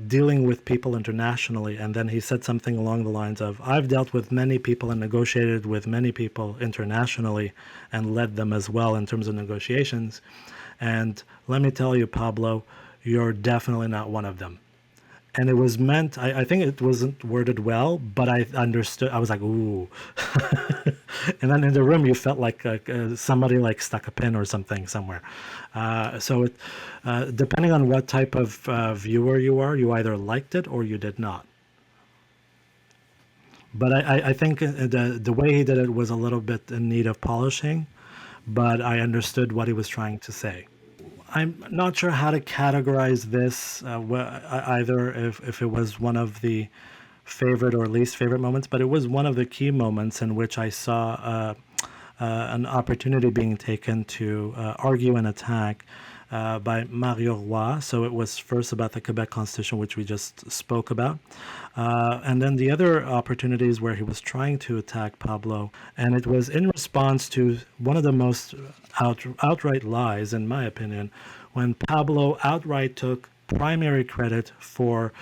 dealing with people internationally, and then he said something along the lines of, I've dealt with many people and negotiated with many people internationally and led them as well in terms of negotiations. And let me tell you, Pablo, you're definitely not one of them. And it was meant, I think it wasn't worded well, but I understood. I was like, ooh. And then in the room, you felt like somebody like stuck a pin or something somewhere. So it, depending on what type of viewer you are, you either liked it or you did not. But I think the way he did it was a little bit in need of polishing, but I understood what he was trying to say. I'm not sure how to categorize this, either if it was one of the favorite or least favorite moments, but it was one of the key moments in which I saw an opportunity being taken to argue and attack by Mario Roy. So it was first about the Quebec Constitution, which we just spoke about. And then the other opportunities where he was trying to attack Pablo. And it was in response to one of the most outright lies, in my opinion, when Pablo outright took primary credit for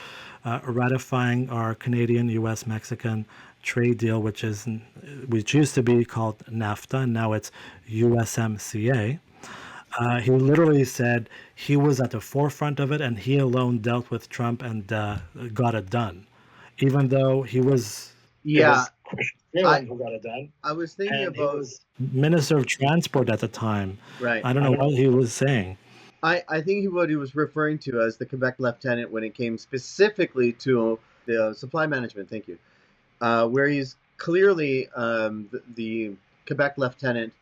ratifying our Canadian, U.S., Mexican trade deal, which used to be called NAFTA, and now it's USMCA. He literally said he was at the forefront of it, and he alone dealt with Trump and got it done, even though he was. Yeah, I who got it done. I was thinking And he about was Minister of Transport at the time. right. I don't know what he was saying. I think what he was referring to as the Quebec lieutenant when it came specifically to the supply management. Thank you. Where he's clearly the Quebec lieutenant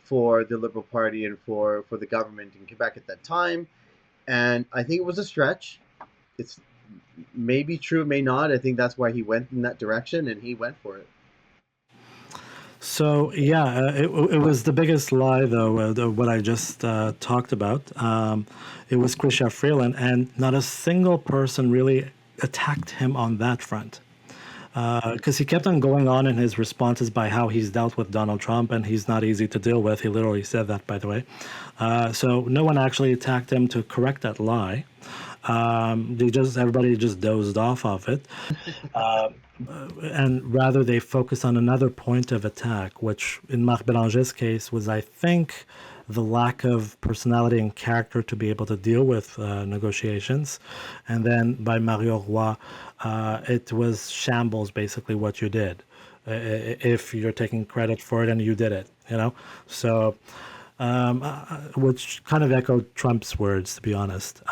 for the Liberal Party and for the government in Quebec at that time. And I think it was a stretch. It's maybe true, may not. I think that's why he went in that direction, and he went for it. So yeah, it was the biggest lie, though. What I just talked about. It was Chrystia Freeland, and not a single person really attacked him on that front. Because he kept on going on in his responses by how he's dealt with Donald Trump, and he's not easy to deal with. He literally said that, by the way. So no one actually attacked him to correct that lie. Everybody just dozed off of it. And rather they focus on another point of attack, which in Marc Bélanger's case was, I think, the lack of personality and character to be able to deal with negotiations. And then by Mario Roy, it was shambles, basically, what you did, if you're taking credit for it and you did it, you know? So, which kind of echoed Trump's words, to be honest.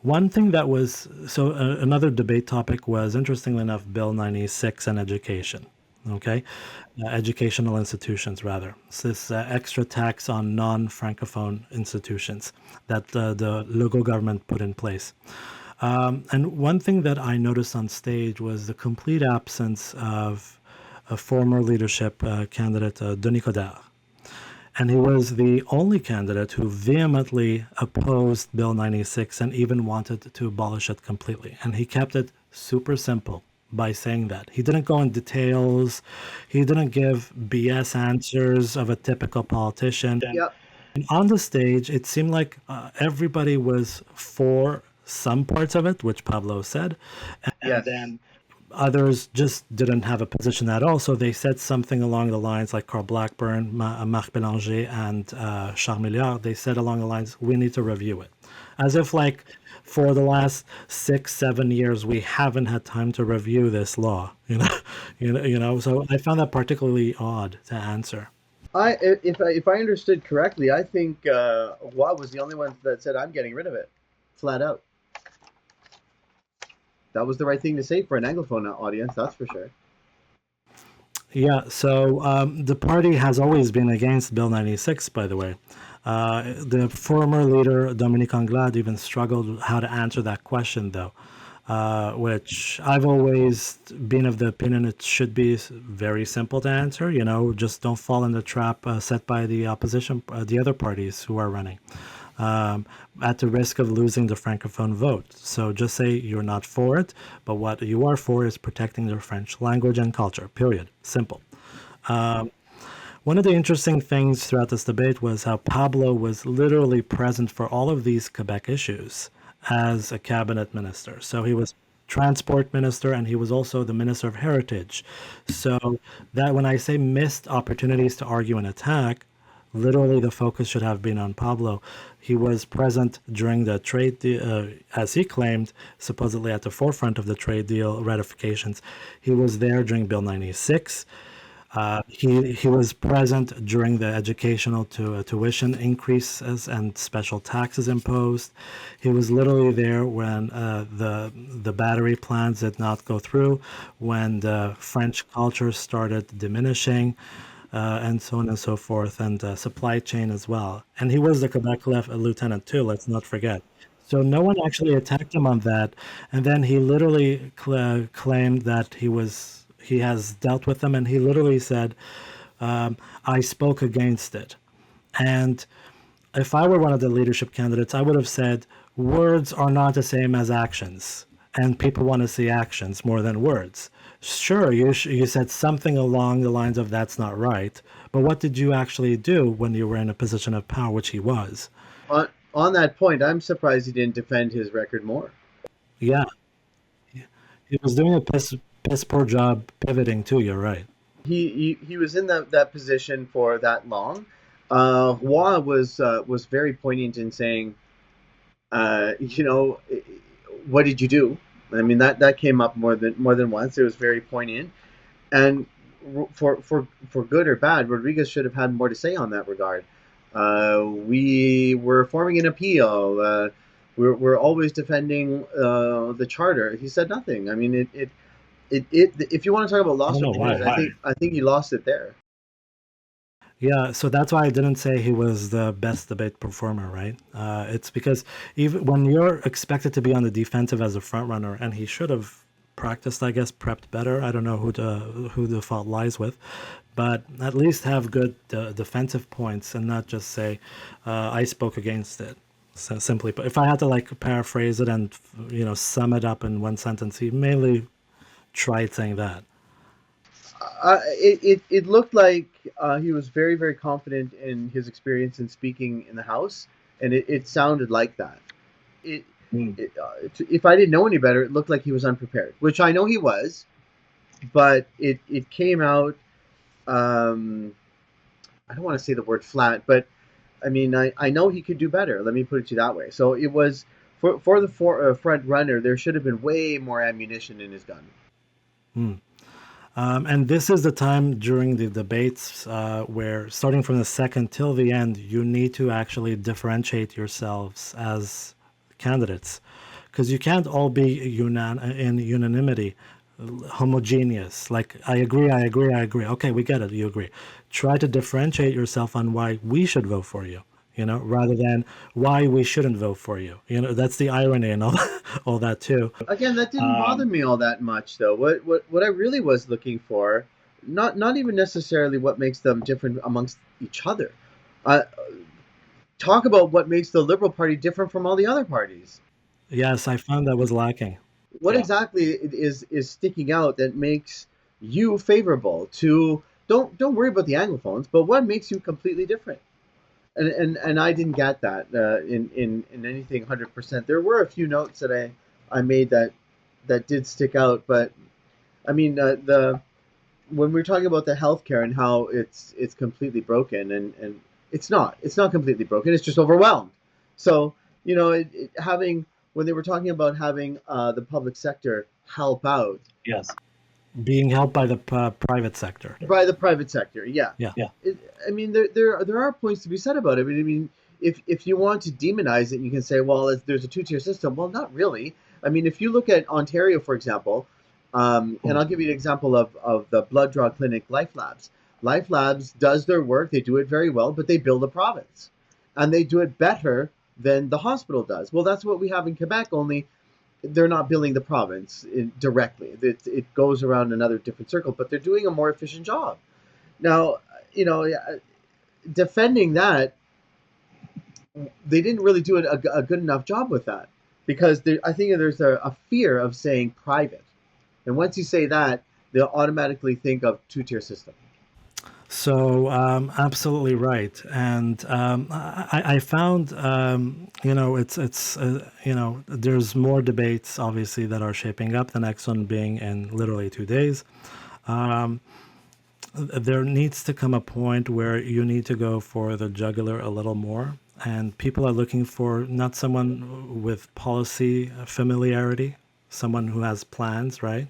One thing that was, another debate topic was, interestingly enough, Bill 96 and education, okay? Educational institutions, rather. It's this extra tax on non-Francophone institutions that the Legault government put in place. And one thing that I noticed on stage was the complete absence of a former leadership candidate, Denis Coderre. And he was the only candidate who vehemently opposed Bill 96 and even wanted to abolish it completely. And he kept it super simple by saying that. He didn't go in details. He didn't give BS answers of a typical politician. Yep. And on the stage, it seemed like everybody was for some parts of it, which Pablo said. Yes. then Others just didn't have a position at all, so they said something along the lines, like Carl Blackburn, Marc Bélanger, and Charles Milliard. They said along the lines, we need to review it. As if, like, for the last 6-7 years, we haven't had time to review this law, you know. So I found that particularly odd to answer. If I understood correctly, I think Roy was the only one that said, I'm getting rid of it, flat out. That was the right thing to say for an Anglophone audience, that's for sure. Yeah, so the party has always been against Bill 96, by the way. The former leader, Dominique Anglade, even struggled how to answer that question, though, which I've always been of the opinion it should be very simple to answer. You know, just don't fall in the trap set by the opposition, the other parties who are running. At the risk of losing the Francophone vote. So just say you're not for it, but what you are for is protecting the French language and culture, period. Simple. One of the interesting things throughout this debate was how Pablo was literally present for all of these Quebec issues as a cabinet minister. So he was transport minister, and he was also the minister of heritage. So that when I say missed opportunities to argue and attack, literally the focus should have been on Pablo. He was present during the trade deal, as he claimed, supposedly at the forefront of the trade deal ratifications. He was there during Bill 96. He was present during the educational tuition increases and special taxes imposed. He was literally there when the battery plans did not go through, when the French culture started diminishing, and so on and so forth, and supply chain as well. And he was the Quebec lieutenant too, let's not forget. So no one actually attacked him on that. And then he literally claimed that he has dealt with them, and he literally said, I spoke against it. And if I were one of the leadership candidates, I would have said, words are not the same as actions, and people want to see actions more than words. Sure, you said something along the lines of that's not right, but what did you actually do when you were in a position of power, which he was? On that point, I'm surprised he didn't defend his record more. Yeah. He was doing a piss poor job pivoting too, you're right. He was in that position for that long. Roy was very poignant in saying, what did you do? I mean, that came up more than once. It was very poignant. And for good or bad, Rodriguez should have had more to say on that regard. We were forming an appeal. We're always defending the charter. He said nothing. I mean, if you want to talk about I don't lost know opportunities, why. I think he lost it there. Yeah, so that's why I didn't say he was the best debate performer, right? It's because even when you're expected to be on the defensive as a front runner, and he should have practiced, I guess, prepped better. I don't know who the fault lies with, but at least have good defensive points and not just say, "I spoke against it." So simply, but if I had to like paraphrase it and sum it up in one sentence, he mainly tried saying that. It looked like he was very, very confident in his experience in speaking in the House, and it sounded like that. It, if I didn't know any better, it looked like he was unprepared, which I know he was, but it came out. I don't want to say the word flat, but I mean I know he could do better. Let me put it to you that way. So it was for the front runner. There should have been way more ammunition in his gun. Hmm. And this is the time during the debates where, starting from the second till the end, you need to actually differentiate yourselves as candidates, because you can't all be in unanimity, homogeneous. Like, I agree, I agree, I agree. Okay, we get it. You agree. Try to differentiate yourself on why we should vote for you. Rather than why we shouldn't vote for you. That's the irony and all, all that too. Again, that didn't bother me all that much, though. What I really was looking for, not even necessarily what makes them different amongst each other. Uh, Talk about what makes the Liberal Party different from all the other parties. Yes, I found that was lacking. What exactly is sticking out that makes you favorable to? Don't worry about the anglophones, but what makes you completely different? And I didn't get that in anything 100%. There were a few notes that I made that did stick out, but I mean the when we're talking about the healthcare and how it's completely broken, and it's not completely broken. It's just overwhelmed. So having when they were talking about having the public sector help out Being helped by the private sector. by the private sector, yeah. Yeah. I mean, there are points to be said about it. I mean, if you want to demonize it, you can say, well, there's a two-tier system. Well, not really. I mean, if you look at Ontario, for example, and I'll give you an example of the blood draw clinic, Life Labs. Life Labs does their work. They do it very well, but they bill the province, and they do it better than the hospital does. Well, that's what we have in Quebec. Only they're not billing the province directly. It goes around another different circle, but they're doing a more efficient job. Now, defending that, they didn't really do a good enough job with that because I think there's a fear of saying private. And once you say that, they'll automatically think of two-tier system. So absolutely right, and I found there's more debates obviously that are shaping up. The next one being in literally 2 days. Um, there needs to come a point where you need to go for the jugular a little more, and people are looking for not someone with policy familiarity, someone who has plans, right?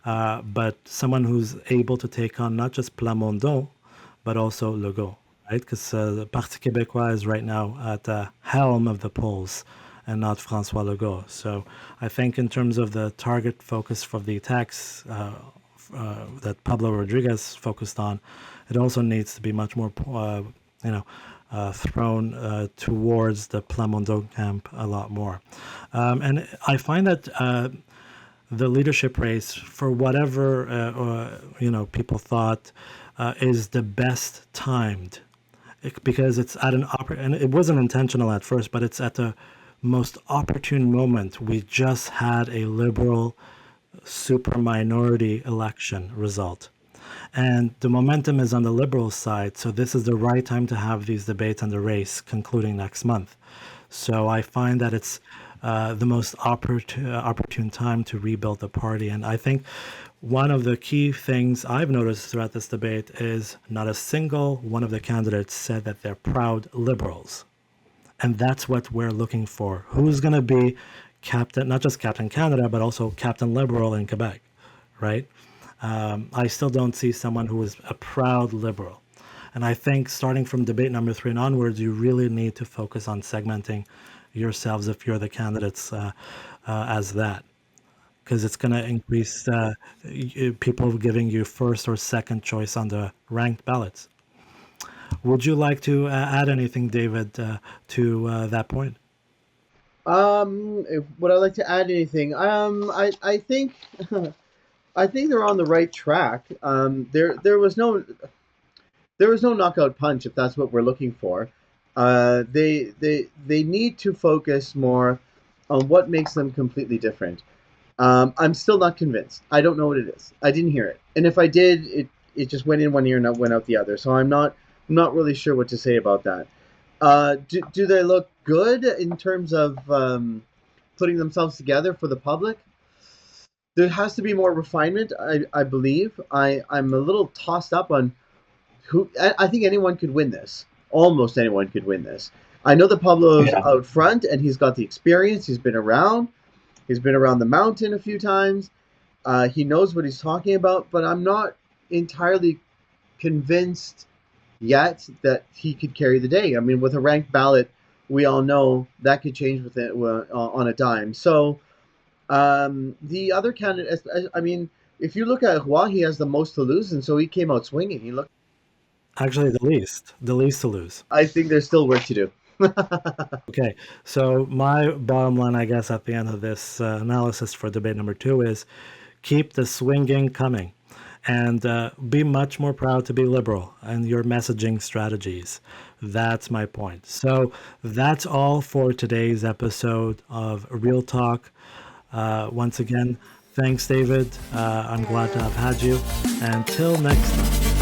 But someone who's able to take on not just Plamondon, but also Legault, right? Because the Parti Québécois is right now at the helm of the polls and not François Legault. So I think in terms of the target focus for the attacks that Pablo Rodriguez focused on, it also needs to be much more, thrown towards the Plamondon camp a lot more. And I find that the leadership race, for whatever people thought, is the best timed, because it's at and it wasn't intentional at first, but it's at the most opportune moment. We just had a liberal super minority election result, and the momentum is on the liberal side. So this is the right time to have these debates on the race concluding next month. So I find that it's the most opportune time to rebuild the party. And I think one of the key things I've noticed throughout this debate is not a single one of the candidates said that they're proud liberals. And that's what we're looking for. Who's going to be captain, not just Captain Canada, but also Captain Liberal in Quebec, right? I still don't see someone who is a proud liberal. And I think starting from debate number 3 and onwards, you really need to focus on segmenting yourselves if you're the candidates as that, because it's going to increase people giving you first or second choice on the ranked ballots. Would you like to add anything, David, to that point? Would I like to add anything? I think I think they're on the right track. There was no knockout punch if that's what we're looking for. They need to focus more on what makes them completely different. I'm still not convinced. I don't know what it is. I didn't hear it, and if I did, it just went in one ear and went out the other. So I'm not really sure what to say about that. Do they look good in terms of putting themselves together for the public? There has to be more refinement, I believe. I'm a little tossed up on who. I think anyone could win this. Almost anyone could win this. I know that Pablo's Yeah. out front and he's got the experience. He's been around. He's been around the mountain a few times. He knows what he's talking about, but I'm not entirely convinced yet that he could carry the day. I mean, with a ranked ballot, we all know that could change with it on a dime. So the other candidate, I mean, if you look at Roy, he has the most to lose, and so he came out swinging. He looked. Actually, the least to lose. I think there's still work to do. Okay, so my bottom line, I guess, at the end of this analysis for debate number 2 is keep the swinging coming, and be much more proud to be liberal in your messaging strategies. That's my point. So that's all for today's episode of Real Talk. Once again, thanks, David. I'm glad to have had you. Until next time.